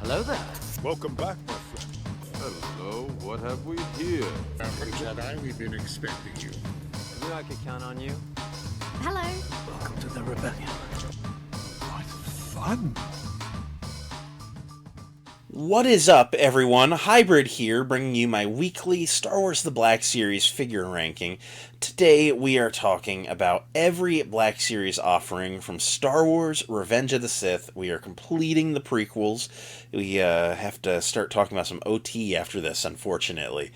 Hello there. Welcome back, my friend. Hello, what have we here? Jedi, we've been expecting you. Knew I could count on you. Hello. Welcome to the rebellion. What fun! What is up, everyone? Hybrid here, bringing you my weekly Star Wars The Black Series figure ranking. Today, we are talking about every Black Series offering from Star Wars Revenge of the Sith. We are completing the prequels. We have to start talking about some OT after this, unfortunately.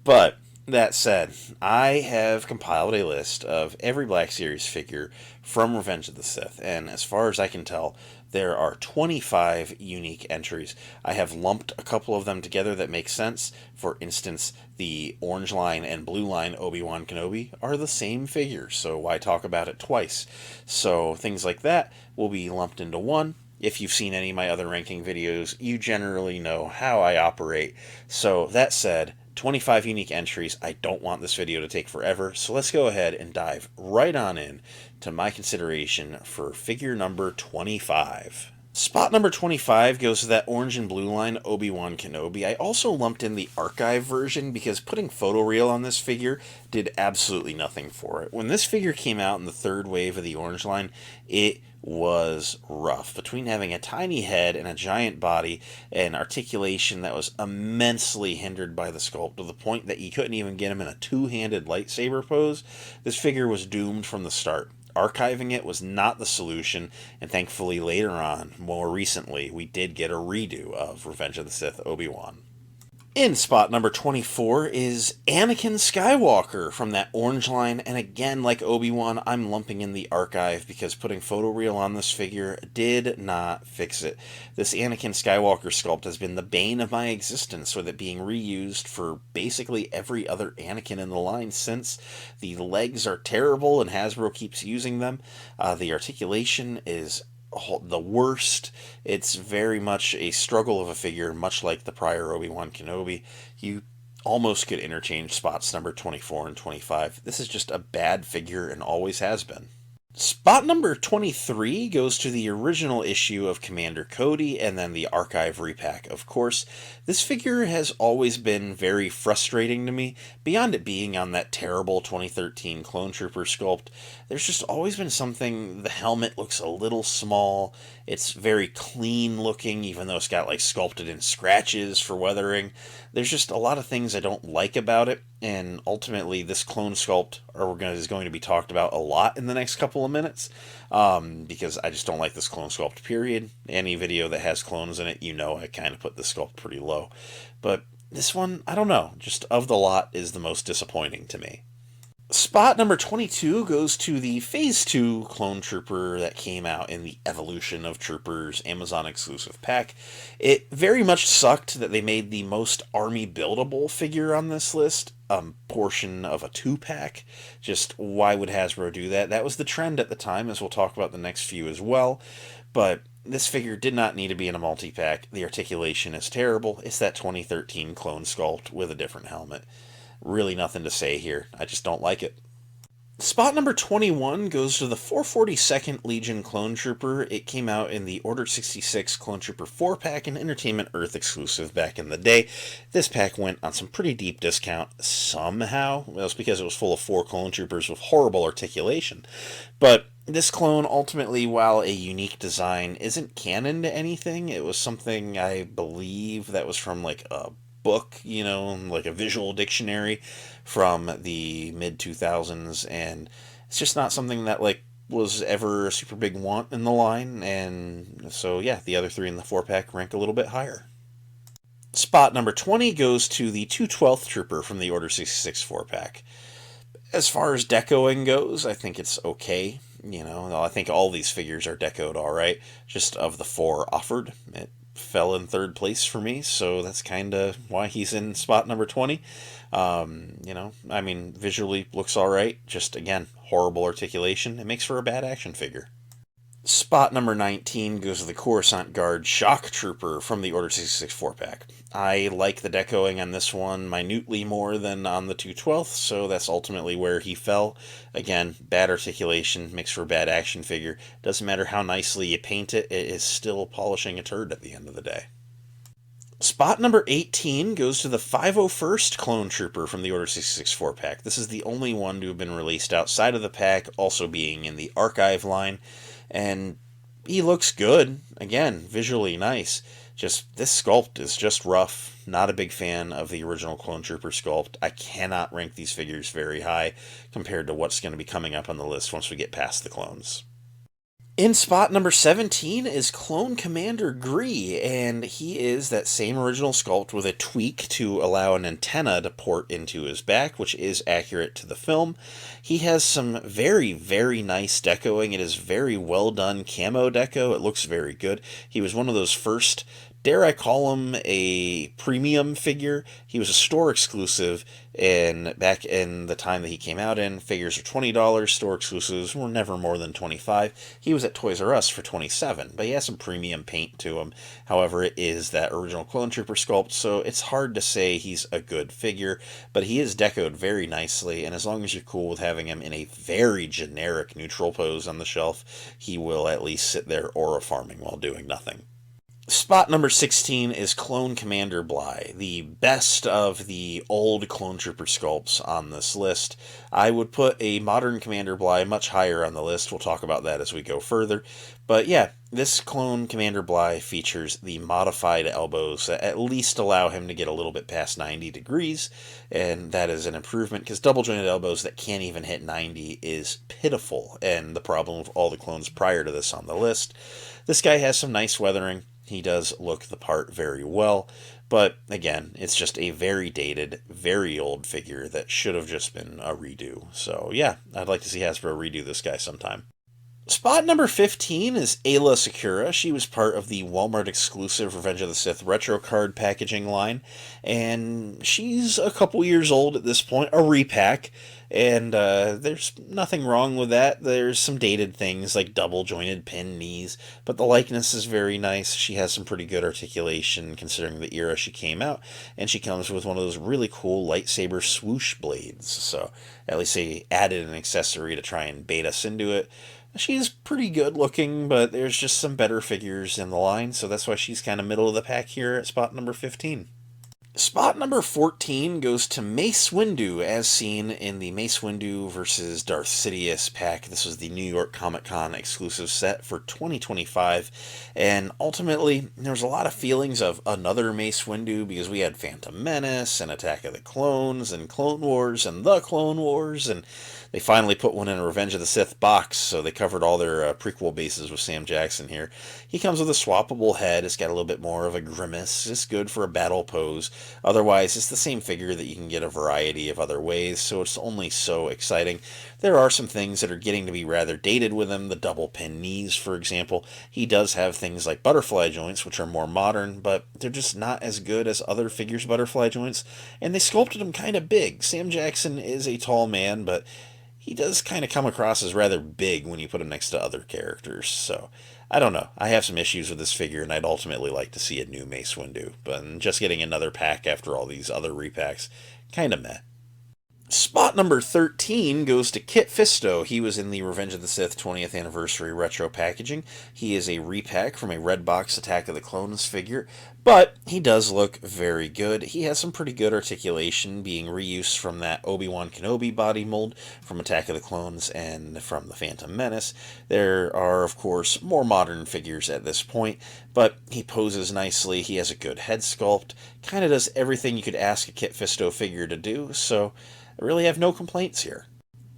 But that said, I have compiled a list of every Black Series figure from Revenge of the Sith, and as far as I can tell, there are 25 unique entries. I have lumped a couple of them together that make sense. For instance, the orange line and blue line Obi-Wan Kenobi are the same figure, so why talk about it twice? So things like that will be lumped into one. If you've seen any of my other ranking videos, you generally know how I operate. So that said, 25 unique entries. I don't want this video to take forever, so let's go ahead and dive right on in to my consideration for figure number 25. Spot number 25 goes to that orange and blue line Obi-Wan Kenobi. I also lumped in the archive version because putting photoreal on this figure did absolutely nothing for it. When this figure came out in the third wave of the orange line, it was rough. Between having a tiny head and a giant body and articulation that was immensely hindered by the sculpt to the point that you couldn't even get him in a two-handed lightsaber pose, this figure was doomed from the start. Archiving it was not the solution, and thankfully later on, more recently, we did get a redo of Revenge of the Sith Obi-Wan. In spot number 24 is Anakin Skywalker from that orange line, and again, like Obi-Wan, I'm lumping in the archive because putting photoreal on this figure did not fix it. This Anakin Skywalker sculpt has been the bane of my existence, with it being reused for basically every other Anakin in the line since. The legs are terrible and Hasbro keeps using them. The articulation is the worst. It's very much a struggle of a figure, much like the prior Obi-Wan Kenobi. You almost could interchange spots number 24 and 25. This is just a bad figure and always has been. Spot number 23 goes to the original issue of Commander Cody and then the archive repack, of course. This figure has always been very frustrating to me. Beyond it being on that terrible 2013 Clone Trooper sculpt, there's just always been something. The helmet looks a little small. It's very clean looking, even though it's got like sculpted in scratches for weathering. There's just a lot of things I don't like about it, and ultimately this clone sculpt is going to be talked about a lot in the next couple of minutes, because I just don't like this clone sculpt, period. Any video that has clones in it, you know I kind of put the sculpt pretty low. But this one, I don't know, just of the lot is the most disappointing to me. Spot number 22 goes to the Phase 2 Clone Trooper that came out in the Evolution of Troopers Amazon exclusive pack. It very much sucked that they made the most army buildable figure on this list portion of a 2-pack. Just why would Hasbro do that? That was the trend at the time, as we'll talk about the next few as well. But this figure did not need to be in a multi-pack. The articulation is terrible. It's that 2013 clone sculpt with a different helmet. Really nothing to say here. I just don't like it. Spot number 21 goes to the 442nd Legion Clone Trooper. It came out in the Order 66 Clone Trooper 4-pack and Entertainment Earth exclusive back in the day. This pack went on some pretty deep discount somehow. Well, it's because it was full of 4 Clone Troopers with horrible articulation. But this clone, ultimately, while a unique design, isn't canon to anything. It was something, I believe, that was from like a book, like a visual dictionary from the mid-2000s, and it's just not something that was ever a super big want in the line, and so yeah, the other 3 in the 4-pack rank a little bit higher. Spot number 20 goes to the 212th Trooper from the Order 66 4-pack. As far as decoing goes, I think it's okay. I think all these figures are decoed alright. Just of the 4 offered, it fell in 3rd place for me, so that's kind of why he's in spot number 20. Visually looks alright, just again, horrible articulation. It makes for a bad action figure. Spot number 19 goes to the Coruscant Guard Shock Trooper from the Order 66 4-pack. I like the decoing on this one minutely more than on the 212th, so that's ultimately where he fell. Again, bad articulation, makes for a bad action figure. Doesn't matter how nicely you paint it, it is still polishing a turd at the end of the day. Spot number 18 goes to the 501st Clone Trooper from the Order 664 pack. This is the only one to have been released outside of the pack, also being in the Archive line, and he looks good. Again, visually nice. Just, this sculpt is just rough. Not a big fan of the original Clone Trooper sculpt. I cannot rank these figures very high compared to what's going to be coming up on the list once we get past the clones. In spot number 17 is Clone Commander Gree, and he is that same original sculpt with a tweak to allow an antenna to port into his back, which is accurate to the film. He has some very, very nice decoing. It is very well done camo deco. It looks very good. He was one of those first, dare I call him a premium figure. He was a store exclusive, and back in the time that he came out in, figures were $20, store exclusives were never more than $25. He was at Toys R Us for $27, but he has some premium paint to him. However, it is that original Clone Trooper sculpt, so it's hard to say he's a good figure, but he is decoed very nicely, and as long as you're cool with having him in a very generic neutral pose on the shelf, he will at least sit there aura farming while doing nothing. Spot number 16 is Clone Commander Bly, the best of the old Clone Trooper sculpts on this list. I would put a modern Commander Bly much higher on the list. We'll talk about that as we go further. But yeah, this Clone Commander Bly features the modified elbows that at least allow him to get a little bit past 90 degrees, and that is an improvement because double jointed elbows that can't even hit 90 is pitiful, and the problem with all the clones prior to this on the list. This guy has some nice weathering. He does look the part very well, but again, it's just a very dated, very old figure that should have just been a redo. So yeah, I'd like to see Hasbro redo this guy sometime. Spot number 15 is Ayla Secura. She was part of the Walmart exclusive Revenge of the Sith retro card packaging line, and she's a couple years old at this point, a repack, and there's nothing wrong with that. There's some dated things like double jointed pin knees, but the likeness is very nice. She has some pretty good articulation considering the era she came out, and she comes with one of those really cool lightsaber swoosh blades, so at least they added an accessory to try and bait us into it. She's pretty good looking, but there's just some better figures in the line, so that's why she's kind of middle of the pack here at spot number 15. Spot number 14 goes to Mace Windu, as seen in the Mace Windu versus Darth Sidious pack. This was the New York Comic Con exclusive set for 2025, and ultimately, there was a lot of feelings of another Mace Windu because we had Phantom Menace and Attack of the Clones and Clone Wars and The Clone Wars, and they finally put one in a Revenge of the Sith box, so they covered all their prequel bases with Sam Jackson here. He comes with a swappable head. It's got a little bit more of a grimace. It's good for a battle pose. Otherwise, it's the same figure that you can get a variety of other ways, so it's only so exciting. There are some things that are getting to be rather dated with him. The double pin knees, for example. He does have things like butterfly joints, which are more modern, but they're just not as good as other figures' butterfly joints, and they sculpted him kind of big. Sam Jackson is a tall man, but he does kind of come across as rather big when you put him next to other characters, so I don't know. I have some issues with this figure, and I'd ultimately like to see a new Mace Windu, but just getting another pack after all these other repacks, kind of meh. Spot number 13 goes to Kit Fisto. He was in the Revenge of the Sith 20th Anniversary retro packaging. He is a repack from a Redbox Attack of the Clones figure, but he does look very good. He has some pretty good articulation, being reused from that Obi-Wan Kenobi body mold from Attack of the Clones and from the Phantom Menace. There are, of course, more modern figures at this point, but he poses nicely. He has a good head sculpt, kind of does everything you could ask a Kit Fisto figure to do, so I really have no complaints here.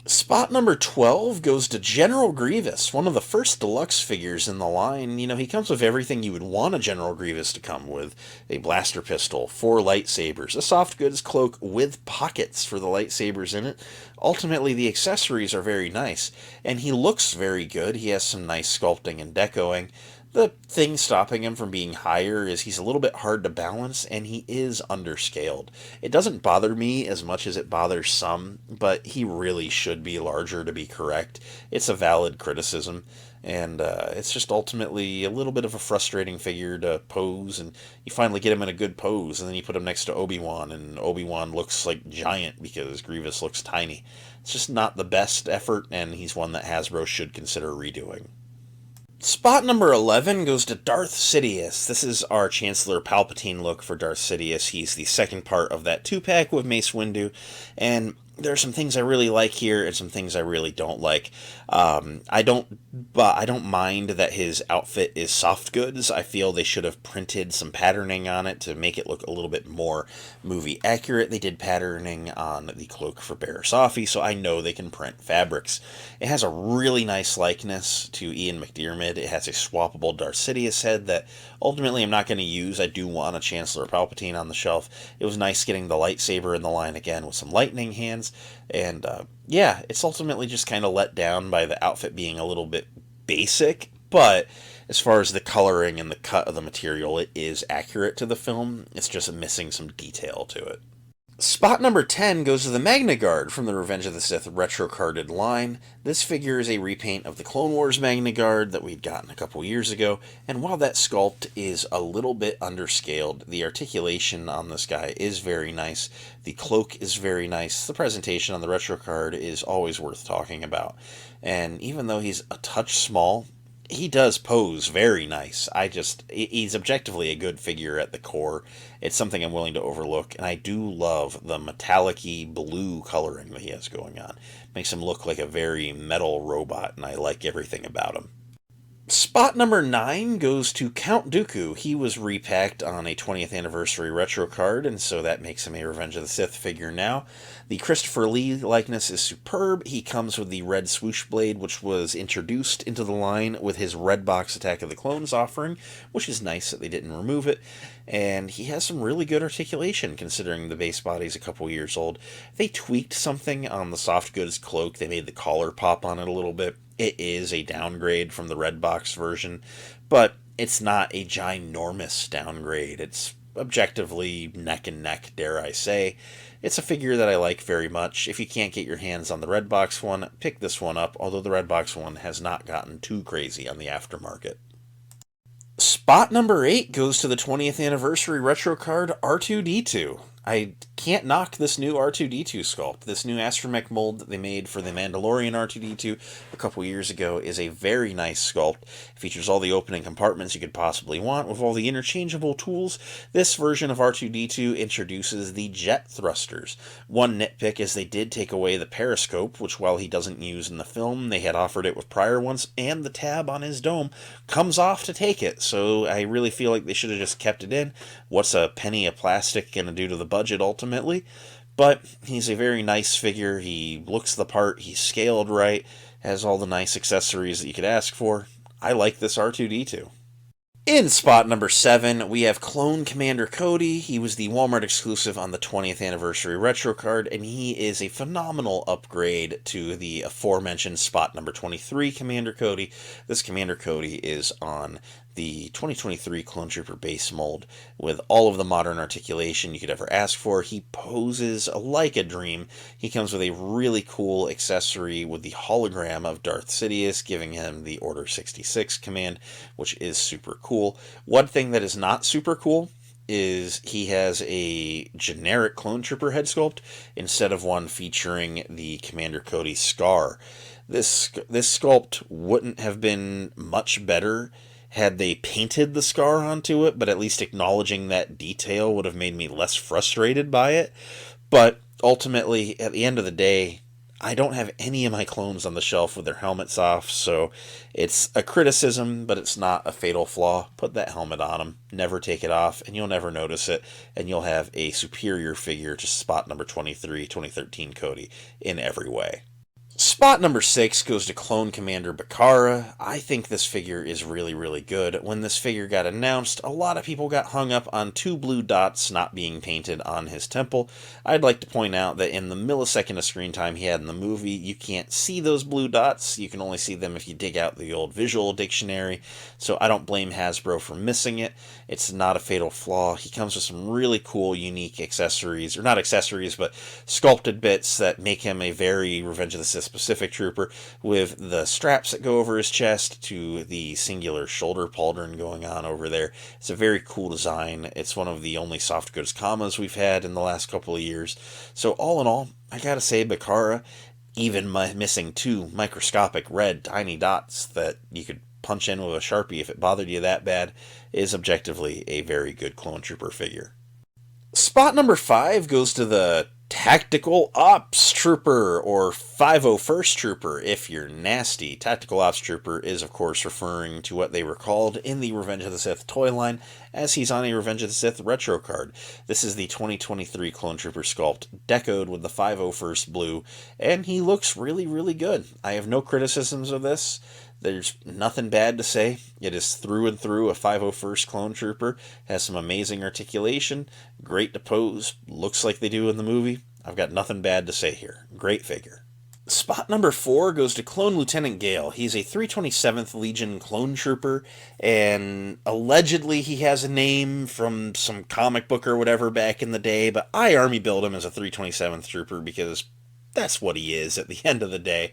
Spot number 12 goes to General Grievous, one of the first deluxe figures in the line. You know, he comes with everything you would want a General Grievous to come with. A blaster pistol, 4 lightsabers, a soft goods cloak with pockets for the lightsabers in it. Ultimately, the accessories are very nice, and he looks very good. He has some nice sculpting and decoing. The thing stopping him from being higher is he's a little bit hard to balance, and he is underscaled. It doesn't bother me as much as it bothers some, but he really should be larger to be correct. It's a valid criticism, and it's just ultimately a little bit of a frustrating figure to pose, and you finally get him in a good pose, and then you put him next to Obi-Wan, and Obi-Wan looks like giant because Grievous looks tiny. It's just not the best effort, and he's one that Hasbro should consider redoing. Spot number 11 goes to Darth Sidious. This is our Chancellor Palpatine look for Darth Sidious. He's the second part of that 2-pack with Mace Windu, and there are some things I really like here and some things I really don't like. I don't mind that his outfit is soft goods. I feel they should have printed some patterning on it to make it look a little bit more movie accurate. They did patterning on the cloak for Barriss Offee, so I know they can print fabrics. It has a really nice likeness to Ian McDiarmid. It has a swappable Darth Sidious head that ultimately I'm not going to use. I do want a Chancellor Palpatine on the shelf. It was nice getting the lightsaber in the line again with some lightning hands. And yeah, it's ultimately just kind of let down by the outfit being a little bit basic, but as far as the coloring and the cut of the material, it is accurate to the film. It's just missing some detail to it. Spot number 10 goes to the Magna Guard from the Revenge of the Sith retro-carded line. This figure is a repaint of the Clone Wars Magna Guard that we'd gotten a couple years ago, and while that sculpt is a little bit underscaled, the articulation on this guy is very nice. The cloak is very nice. The presentation on the retro card is always worth talking about. And even though he's a touch small, he does pose very nice. He's objectively a good figure at the core. It's something I'm willing to overlook, and I do love the metallic-y blue coloring that he has going on. Makes him look like a very metal robot, and I like everything about him. Spot number 9 goes to Count Dooku. He was repacked on a 20th anniversary retro card, and so that makes him a Revenge of the Sith figure now. The Christopher Lee likeness is superb. He comes with the red swoosh blade, which was introduced into the line with his Red Box Attack of the Clones offering, which is nice that they didn't remove it. And he has some really good articulation, considering the base body's a couple years old. They tweaked something on the soft goods cloak. They made the collar pop on it a little bit. It is a downgrade from the Red Box version, but it's not a ginormous downgrade. It's objectively neck and neck, dare I say. It's a figure that I like very much. If you can't get your hands on the Red Box one, pick this one up, although the Red Box one has not gotten too crazy on the aftermarket. Spot number 8 goes to the 20th anniversary retro card R2-D2. I can't knock this new R2-D2 sculpt. This new astromech mold that they made for the Mandalorian R2-D2 a couple years ago is a very nice sculpt. It features all the opening compartments you could possibly want with all the interchangeable tools. This version of R2-D2 introduces the jet thrusters. One nitpick is they did take away the periscope, which while he doesn't use in the film, they had offered it with prior ones, and the tab on his dome comes off to take it. So I really feel like they should have just kept it in. What's a penny of plastic going to do to the budget ultimately? But he's a very nice figure. He looks the part. He's scaled right. Has all the nice accessories that you could ask for. I like this R2-D2. In spot number 7, we have Clone Commander Cody. He was the Walmart exclusive on the 20th anniversary retro card, and he is a phenomenal upgrade to the aforementioned spot number 23 Commander Cody. This Commander Cody is on the 2023 Clone Trooper base mold with all of the modern articulation you could ever ask for. He poses like a dream. He comes with a really cool accessory with the hologram of Darth Sidious, giving him the Order 66 command, which is super cool. One thing that is not super cool is he has a generic Clone Trooper head sculpt instead of one featuring the Commander Cody scar. This sculpt wouldn't have been much better had they painted the scar onto it, but at least acknowledging that detail would have made me less frustrated by it. But ultimately, at the end of the day, I don't have any of my clones on the shelf with their helmets off, so it's a criticism, but it's not a fatal flaw. Put that helmet on them, never take it off, and you'll never notice it, and you'll have a superior figure to spot number 23, 2013 Cody in every way. Spot number 6 goes to Clone Commander Bakara. I think this figure is really, really good. When this figure got announced, a lot of people got hung up on 2 blue dots not being painted on his temple. I'd like to point out that in the millisecond of screen time he had in the movie, you can't see those blue dots. You can only see them if you dig out the old visual dictionary, so I don't blame Hasbro for missing it. It's not a fatal flaw. He comes with some really cool, unique accessories, or not accessories, but sculpted bits that make him a very Revenge of the Sith specific trooper, with the straps that go over his chest to the singular shoulder pauldron going on over there. It's a very cool design. It's one of the only soft goods commas we've had in the last couple of years. So all in all, I gotta say Bakara, even missing 2 microscopic red tiny dots that you could punch in with a Sharpie if it bothered you that bad, is objectively a very good Clone Trooper figure. Spot number 5 goes to the Tactical Ops Trooper, or 501st Trooper if you're nasty. Tactical Ops Trooper is, of course, referring to what they were called in the Revenge of the Sith toy line, as he's on a Revenge of the Sith retro card. This is the 2023 Clone Trooper sculpt, decoed with the 501st blue, and he looks really, really good. I have no criticisms of this. There's nothing bad to say. It is through and through a 501st Clone Trooper. Has some amazing articulation, great to pose, looks like they do in the movie. I've got nothing bad to say here. Great figure. Spot number 4 goes to Clone Lieutenant Gale. He's a 327th Legion Clone Trooper, and allegedly he has a name from some comic book or whatever back in the day, but I army build him as a 327th Trooper because that's what he is at the end of the day.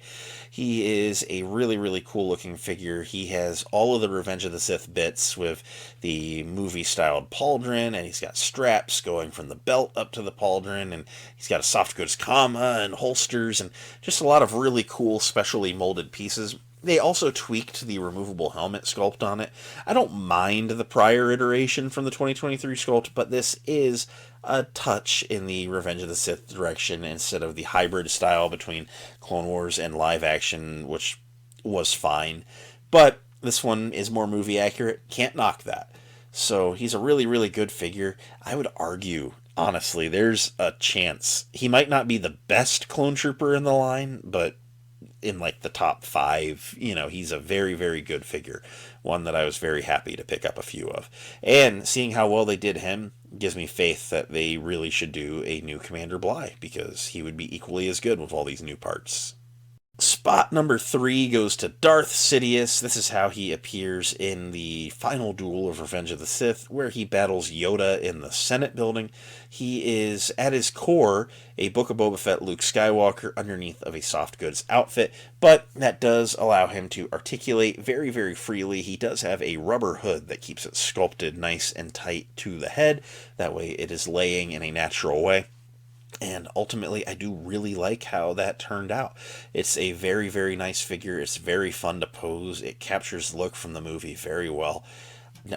He is a really, really cool looking figure. He has all of the Revenge of the Sith bits with the movie-styled pauldron, and he's got straps going from the belt up to the pauldron, and he's got a soft goods comma and holsters, and just a lot of really cool specially molded pieces. They also tweaked the removable helmet sculpt on it. I don't mind the prior iteration from the 2023 sculpt, but this is a touch in the Revenge of the Sith direction instead of the hybrid style between Clone Wars and live action, which was fine. But this one is more movie accurate. Can't knock that. So he's a really, really good figure. I would argue, honestly, there's a chance he might not be the best Clone Trooper in the line, but in like the top 5, he's a very, very good figure. One that I was very happy to pick up a few of. And seeing how well they did him gives me faith that they really should do a new Commander Bly, because he would be equally as good with all these new parts. Spot number 3 goes to Darth Sidious. This is how he appears in the final duel of Revenge of the Sith, where he battles Yoda in the Senate building. He is, at his core, a Book of Boba Fett Luke Skywalker underneath of a soft goods outfit, but that does allow him to articulate very, very freely. He does have a rubber hood that keeps it sculpted nice and tight to the head. That way it is laying in a natural way. And ultimately, I do really like how that turned out. It's a very, very nice figure. It's very fun to pose. It captures the look from the movie very well.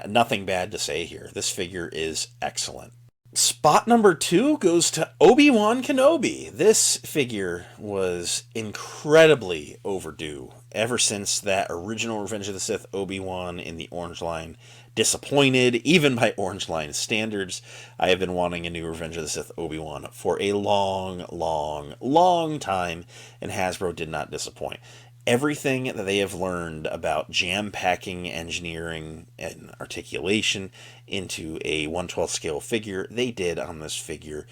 Nothing bad to say here. This figure is excellent. Spot number 2 goes to Obi-Wan Kenobi. This figure was incredibly overdue ever since that original Revenge of the Sith Obi-Wan in the Orange Line disappointed, even by Orange Line standards. I have been wanting a new Revenge of the Sith Obi-Wan for a long, long, long time, and Hasbro did not disappoint. Everything that they have learned about jam-packing engineering and articulation into a 1/12 scale figure, they did on this figure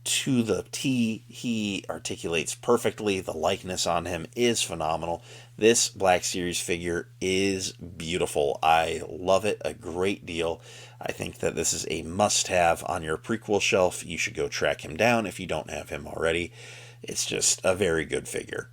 to the T. He articulates perfectly. The likeness on him is phenomenal. This Black Series figure is beautiful. I love it a great deal. I think that this is a must-have on your prequel shelf. You should go track him down if you don't have him already. It's just a very good figure.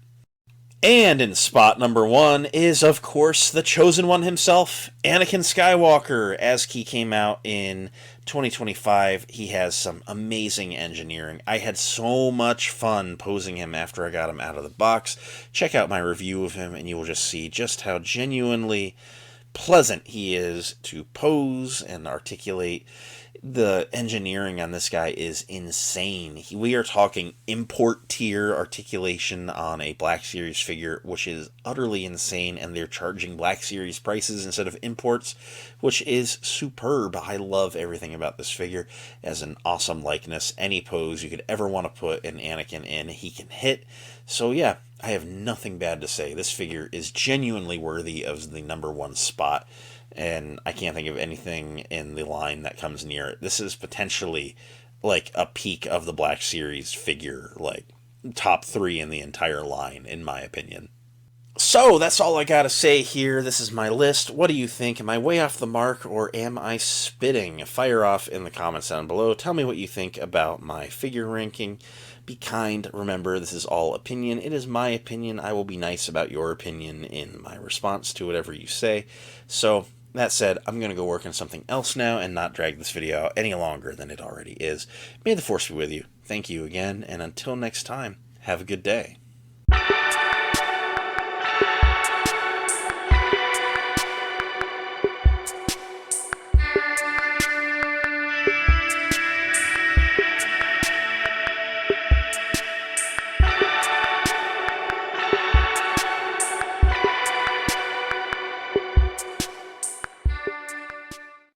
And in spot number 1 is, of course, the Chosen One himself, Anakin Skywalker. As he came out in 2025, he has some amazing engineering. I had so much fun posing him after I got him out of the box. Check out my review of him, and you will just see just how genuinely pleasant he is to pose and articulate. The engineering on this guy is insane. We are talking import tier articulation on a Black Series figure, which is utterly insane, and they're charging Black Series prices instead of imports, which is superb. I love everything about this figure. As an awesome likeness, any pose you could ever want to put an Anakin in, he can hit. So yeah, I have nothing bad to say. This figure is genuinely worthy of the number 1 spot, and I can't think of anything in the line that comes near it. This is potentially like a peak of the Black Series figure, like top 3 in the entire line, in my opinion. So that's all I gotta say here. This is my list. What do you think? Am I way off the mark, or am I spitting? Fire off in the comments down below. Tell me what you think about my figure ranking. Be kind. Remember, this is all opinion. It is my opinion. I will be nice about your opinion in my response to whatever you say. So, that said, I'm going to go work on something else now and not drag this video out any longer than it already is. May the Force be with you. Thank you again, and until next time, have a good day.